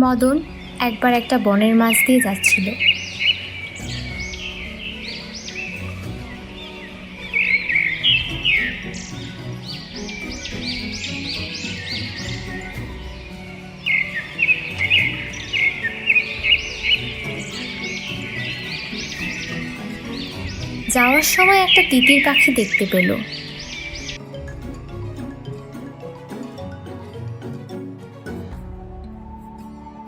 মদন একবার একটা বনের মাঝ দিয়ে যাচ্ছিল। যাওয়ার সময় একটা তিতির পাখি দেখতে পেল।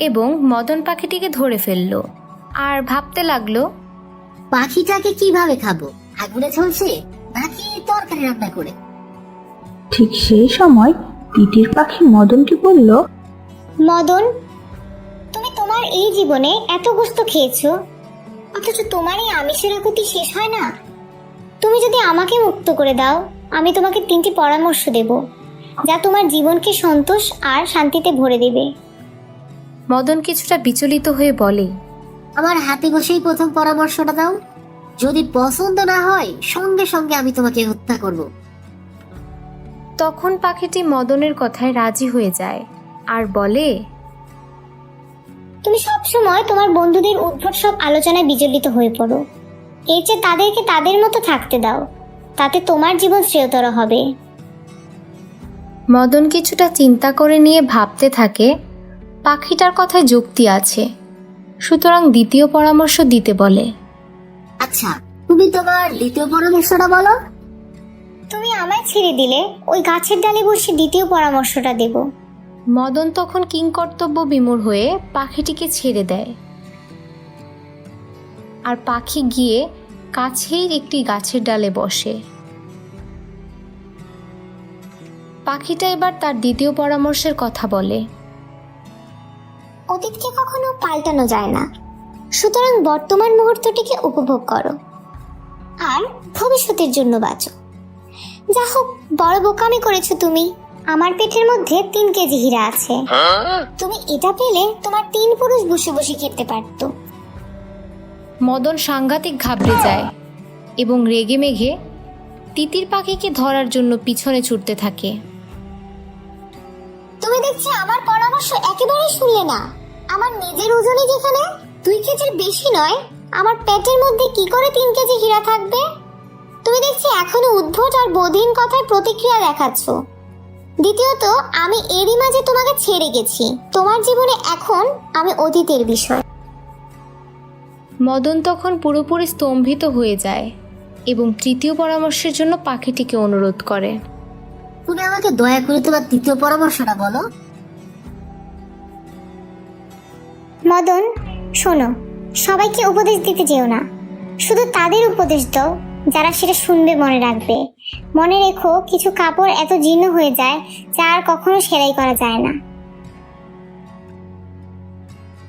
এবং মদন পাখিটিকে ধরে ফেলল আর ভাবতে লাগলো, পাখিটাকে কিভাবে খাবো? আগুনে ঝলসে নাকি তরকারি রান্না করে? ঠিক সেই সময় তিতির পাখি মদনকে বলল, মদন, তুমি তোমার এই জীবনে এত গোস্ত খেয়েছো, অথচ তোমার এই আমিষের আকুতি শেষ হয় না। তুমি যদি আমাকে মুক্ত করে দাও, আমি তোমাকে 3টি পরামর্শ দেব, যা তোমার জীবনকে সন্তোষ আর শান্তিতে ভরে দেবে। মদন কিছুটা বিচলিত হয়ে বলে, আমার হাতে বসেই প্রথম পরামর্শটা দাও। যদি পছন্দ না হয় সঙ্গে সঙ্গে আমি তোমাকে হত্যা করব। তখন পাখিটি মদনের কথায় রাজি হয়ে যায় আর বলে, তুমি সবসময় তোমার বন্ধুদের উদ্ভট সব আলোচনায় বিচলিত হয়ে পড়ো। এর চেয়ে তাদেরকে তাদের মতো থাকতে দাও, তাতে তোমার জীবন শ্রেয়তর হবে। মদন কিছুটা চিন্তা করে নিয়ে ভাবতে থাকে, পাখিটার কথায় যুক্তি আছে, সুতরাং দ্বিতীয় পরামর্শ দিতে বলে। আচ্ছা, তুমি তোমার দ্বিতীয় পরামর্শটা বলো। তুমি আমায় ছেড়ে দিলে ওই গাছের ডালে বসে দ্বিতীয় পরামর্শটা দেব। মদন তখন কিংকর্তব্য বিমূঢ় হয়ে পাখিটিকে ছেড়ে দেয় আর পাখি গিয়ে কাছেই একটি গাছের ডালে বসে। পাখিটা এবার তার দ্বিতীয় পরামর্শের কথা বলে। অতীতকে কখনো পাল্টানো যায় না, সুতরাং বর্তমান মুহূর্তটিকে উপভোগ করো আর ভবিষ্যতের জন্য বাঁচো। যা হোক, বড় বোকামি করেছো তুমি। আমার পেটের মধ্যে 3 কেজি হীরা আছে। তুমি এটা পেলে তোমার 3 পুরুষ বসে বসে খেতে পারতো। মদন সাংঘাতিক ঘাবড়ে যায় এবং রেগে মেঘে তিতির পাখিকে ধরার জন্য পিছনে ছুটতে থাকে। তুমি দেখছি আমার পরামর্শ একেবারেই শুনলে না। আমার নিজের ওজনে যেখানে 2 কেজির বেশি নয়, আমার পেটের মধ্যে কি করে 3 কেজি হীরা থাকবে? তুমি দেখছি এখনো উদ্ভট আর বোধহীন কথায় প্রতিক্রিয়া দেখাচ্ছ। দ্বিতীয়ত, আমি এরই মাঝে তোমাকে ছেড়ে গেছি। তোমার জীবনে এখন আমি অতীতের বিষয়। মদন তখন পুরোপুরি স্তম্ভিত হয়ে যায় এবং তৃতীয় পরামর্শের জন্য পাখিটিকে অনুরোধ করে। তুমি আমাকে দয়া করে তোমার তৃতীয় পরামর্শটা বলো। মদন, শোনো, সবাইকে উপদেশ দিতে যেও না। শুধু তাদের উপদেশ দাও যারা সেটা শুনবে, মনে রাখবে। মনে রেখো, কিছু কাপড় এত জীর্ণ হয়ে যায় যা আর কখনো সেলাই করা যায় না।